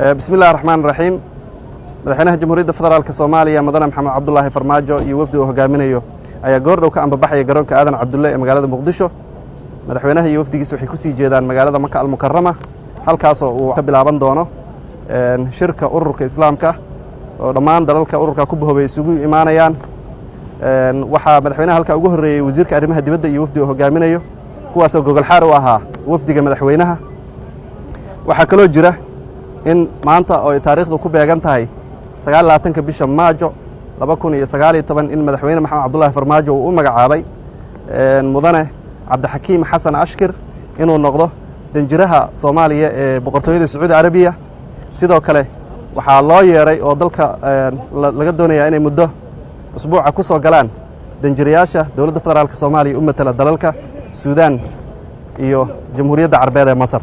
بسم الله الرحمن الرحيم madaxweynaha jamhuuriyadda federaalka Soomaaliya Mudane Maxamed Cabdullaahi Farmaajo iyo wafdi uu hogaaminayo ayaa goordhow ka ambabaxaya garoonka Aadan Cabdulle ee magaalada Muqdisho. madaxweynaha iyo wafdigiisa waxay ku sii jeedaan magaalada Makka al-Mukarrama halkaas oo uu ka bilaaban doono shirka ururka Islaamka oo dhammaan dalalka ururka ku bahobay isugu imaanayaan. waxaa madaxweynaha halka ugu horeeyay wasiirka arrimaha dibadda iyo wafdi uu hogaaminayo kuwaas oo gogol xaar u ahaa wafdiga madaxweynaha. waxaa kaloo jira in maanta oo taariikhdu ku beegan tahay 29 bisha Maajo 2019 in madaxweyne Maxamed Cabdullaahi Farmaajo uu u magacaabay mudane Cabdixakiim Xasan Ashkir inuu noqdo danjiraha Soomaaliya ee boqortooyada Sacuudi Arabiya. sidoo kale waxaa loo yeeray oo dalka laga doonayaa inay muddo usbuuca ku soo galaan danjirayaasha dowladda federaalka Soomaaliya u matala dalalka Suudaan iyo Jamhuuriyadda Carabeed ee Masar.